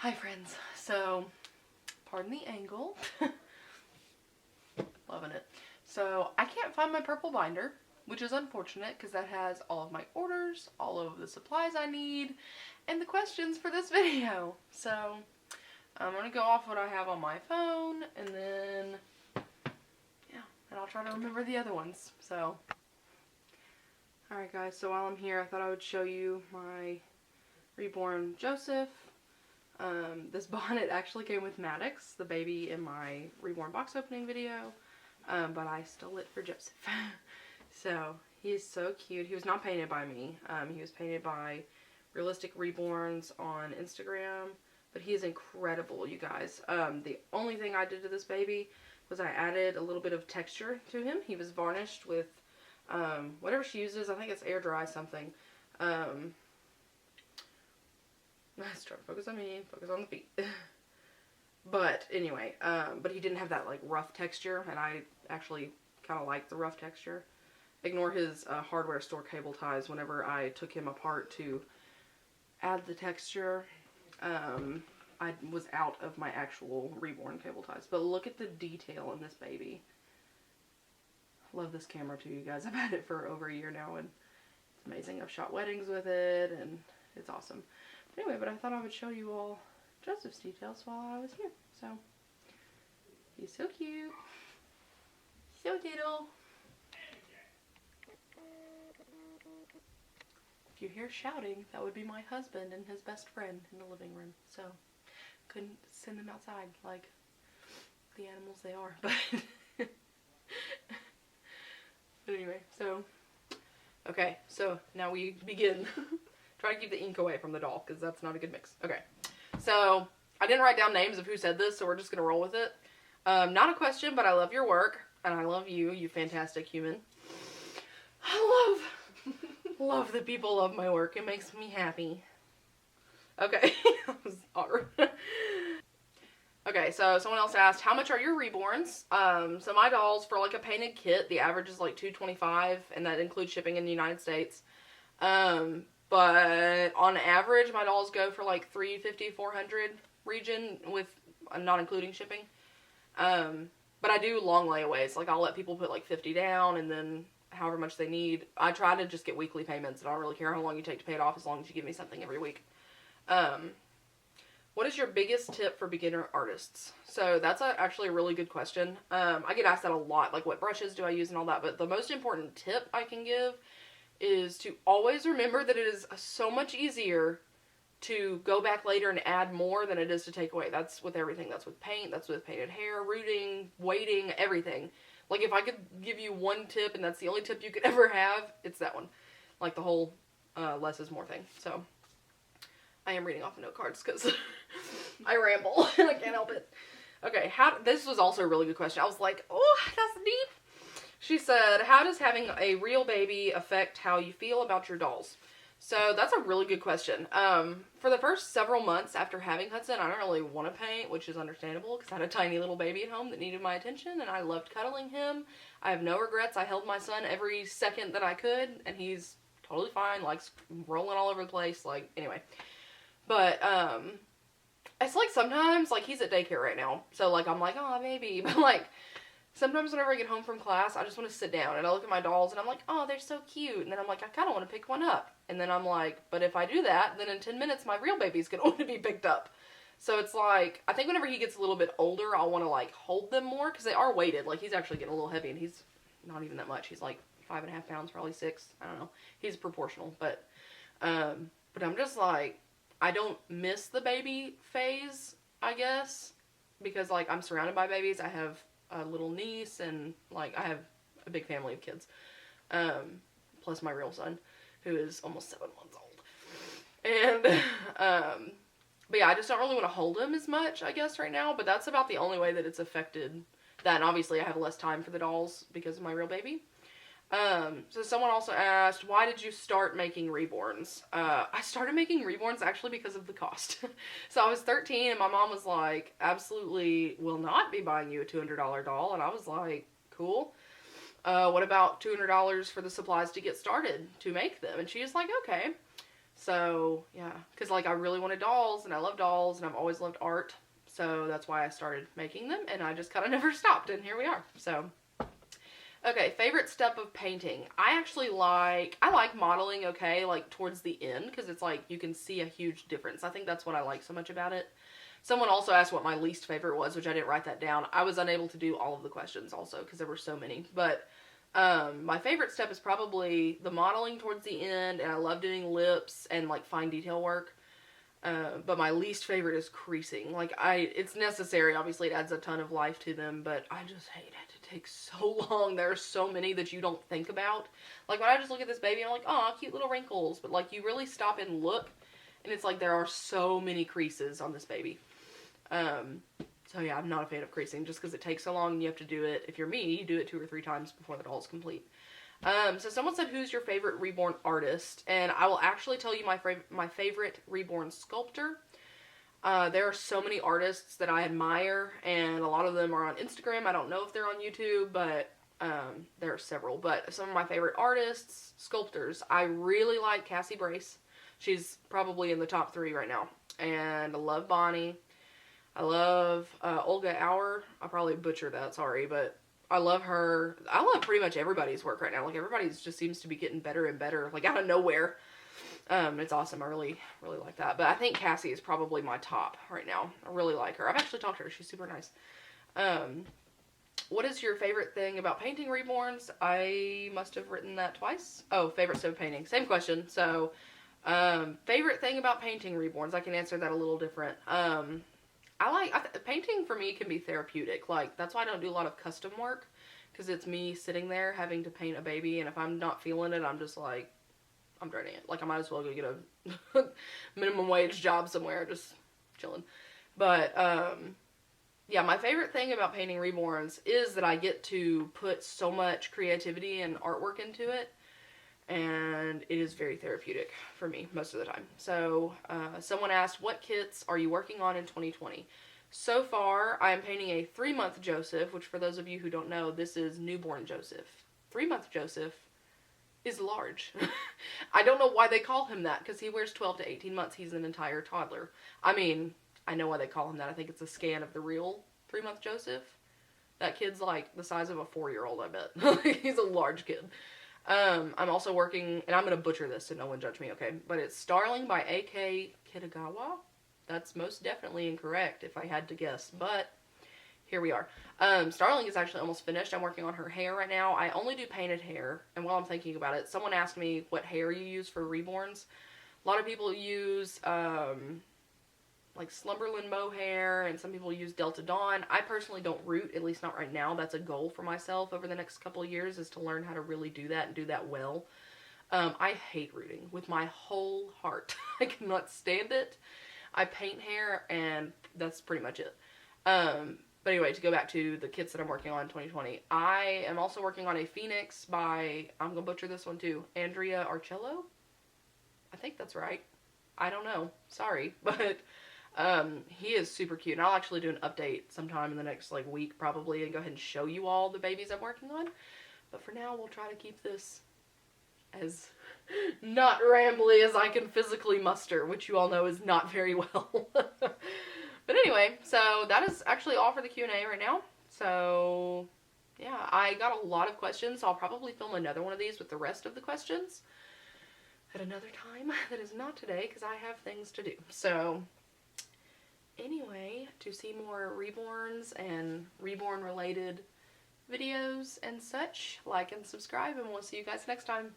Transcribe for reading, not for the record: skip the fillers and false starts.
Hi friends, so pardon the angle. Loving it. So I can't find my purple binder, which is unfortunate because that has all of my orders, all of the supplies I need, and the questions for this video. So I'm going to go off what I have on my phone, and then, yeah, and I'll try to remember the other ones. So, alright guys, so while I'm here, I thought I would show you my Reborn Joseph. This bonnet actually came with Maddox, the baby, in my Reborn box opening video, but I stole it for Joseph. So, he's so cute. He was not painted by me. He was painted by Realistic Reborns on Instagram, but he is incredible, you guys. The only thing I did to this baby was I added a little bit of texture to him. He was varnished with whatever she uses. I think it's air dry something. Let's try to focus on me, focus on the feet. But anyway, but he didn't have that like rough texture, and I actually kind of like the rough texture. Ignore his hardware store cable ties. Whenever I took him apart to add the texture, I was out of my actual Reborn cable ties. But look at the detail in this baby. Love this camera too, you guys. I've had it for over a year now, and it's amazing. I've shot weddings with it, and it's awesome. Anyway, but I thought I would show you all Joseph's details while I was here. So, he's so cute. So little. If you hear shouting, that would be my husband and his best friend in the living room. So, couldn't send them outside like the animals they are. But, anyway, so, okay, so now we begin. Try to keep the ink away from the doll, because that's not a good mix. Okay, so I didn't write down names of who said this, so we're just going to roll with it. Not a question, but I love your work, and I love you, you fantastic human. I love that people love my work. It makes me happy. Okay, that was hard. Okay, so someone else asked, how much are your Reborns? So my dolls, for like a painted kit, the average is like $225, and that includes shipping in the United States. But on average, my dolls go for like $350, $400 region, with not including shipping. But I do long layaways. Like, I'll let people put like $50 down, and then however much they need. I try to just get weekly payments. I don't really care how long you take to pay it off, as long as you give me something every week. What is your biggest tip for beginner artists? So that's actually a really good question. I get asked that a lot, like what brushes do I use and all that. But the most important tip I can give is to always remember that it is so much easier to go back later and add more than it is to take away. That's with everything. That's with paint. That's with painted hair, rooting, weighting, everything. Like, if I could give you one tip, and that's the only tip you could ever have, it's that one. Like the whole less is more thing. So, I am reading off the note cards because I ramble and I can't help it. Okay, this was also a really good question. I was like, oh, that's deep. She said, how does having a real baby affect how you feel about your dolls? So that's a really good question. For the first several months after having Hudson, I don't really want to paint, which is understandable because I had a tiny little baby at home that needed my attention, and I loved cuddling him. I have no regrets. I held my son every second that I could, and he's totally fine, likes rolling all over the place, like, anyway. But, it's like sometimes, like, he's at daycare right now, so, like, I'm like, oh, baby, but, like, sometimes whenever I get home from class, I just want to sit down, and I look at my dolls, and I'm like, oh, they're so cute, and then I'm like, I kind of want to pick one up, and then I'm like, but if I do that, then in 10 minutes, my real baby's going to want to be picked up. So it's like, I think whenever he gets a little bit older, I'll want to, like, hold them more, because they are weighted. Like, he's actually getting a little heavy, and he's not even that much. He's like 5.5 pounds, probably 6. I don't know. He's proportional, but I'm just like, I don't miss the baby phase, I guess, because, like, I'm surrounded by babies. I have a little niece, and, like, I have a big family of kids, plus my real son, who is almost 7 months old, and, but yeah, I just don't really want to hold him as much, I guess, right now, but that's about the only way that it's affected that, and obviously I have less time for the dolls because of my real baby. So someone also asked, why did you start making Reborns? I started making Reborns actually because of the cost. So I was 13 and my mom was like, absolutely will not be buying you a $200 doll. And I was like, cool. What about $200 for the supplies to get started to make them? And she was like, okay. So, yeah, because, like, I really wanted dolls, and I love dolls, and I've always loved art, so that's why I started making them, and I just kind of never stopped, and here we are, so. Okay, favorite step of painting. I like modeling, okay, like, towards the end, because it's, like, you can see a huge difference. I think that's what I like so much about it. Someone also asked what my least favorite was, which I didn't write that down. I was unable to do all of the questions, also, because there were so many, but my favorite step is probably the modeling towards the end, and I love doing lips and, like, fine detail work. But my least favorite is creasing. Like, it's necessary. Obviously, it adds a ton of life to them, but I just hate it. It takes so long. There are so many that you don't think about. Like, when I just look at this baby, I'm like, oh, cute little wrinkles. But, like, you really stop and look, and it's like there are so many creases on this baby. So yeah, I'm not a fan of creasing just because it takes so long and you have to do it. If you're me, you do it 2 or 3 times before the doll is complete. So someone said, who's your favorite Reborn artist? And I will actually tell you my favorite Reborn sculptor. There are so many artists that I admire, and a lot of them are on Instagram. I don't know if they're on YouTube, but there are several. But some of my favorite artists, sculptors, I really like Cassie Brace. She's probably in the top 3 right now. And I love Bonnie. I love Olga Auer. I probably butchered that, sorry, but I love her. I love pretty much everybody's work right now. Like, everybody's just seems to be getting better and better, like, out of nowhere. It's awesome. I really, really like that. But I think Cassie is probably my top right now. I really like her. I've actually talked to her. She's super nice. What is your favorite thing about painting Reborns? I must have written that twice. Oh, favorite step of painting. Same question. So, favorite thing about painting Reborns. I can answer that a little different. Painting for me can be therapeutic. Like, that's why I don't do a lot of custom work, because it's me sitting there having to paint a baby, and if I'm not feeling it, I'm just like, I'm dreading it. Like, I might as well go get a minimum wage job somewhere, just chilling. But, yeah, my favorite thing about painting Reborns is that I get to put so much creativity and artwork into it, and it is very therapeutic for me most of the time. So, someone asked, what kits are you working on in 2020? So far, I am painting a 3-month Joseph, which for those of you who don't know, this is newborn Joseph. 3-month Joseph is large. I don't know why they call him that, because he wears 12 to 18 months. He's an entire toddler. I mean, I know why they call him that. I think it's a scan of the real 3-month Joseph. That kid's like the size of a 4-year-old, I bet. He's a large kid. I'm also working, and I'm going to butcher this so no one judge me, okay? But it's Starling by A.K. Kitagawa. That's most definitely incorrect if I had to guess, but here we are. Starling is actually almost finished. I'm working on her hair right now. I only do painted hair, and while I'm thinking about it, someone asked me what hair you use for Reborns. A lot of people use, like Slumberland mohair, and some people use Delta Dawn. I personally don't root, at least not right now. That's a goal for myself over the next couple of years, is to learn how to really do that and do that well. I hate rooting with my whole heart. I cannot stand it. I paint hair, and that's pretty much it. But anyway, to go back to the kits that I'm working on in 2020, I am also working on a Phoenix by, I'm going to butcher this one too, Andrea Arcello? I think that's right. I don't know. Sorry. But he is super cute. And I'll actually do an update sometime in the next, like, week probably, and go ahead and show you all the babies I'm working on. But for now, we'll try to keep this as not rambly as I can physically muster, which you all know is not very well. But anyway, so that is actually all for the Q&A right now. So, yeah, I got a lot of questions, so I'll probably film another one of these with the rest of the questions at another time. That is not today, because I have things to do. So, anyway, to see more Reborns and Reborn-related videos and such, like and subscribe, and we'll see you guys next time.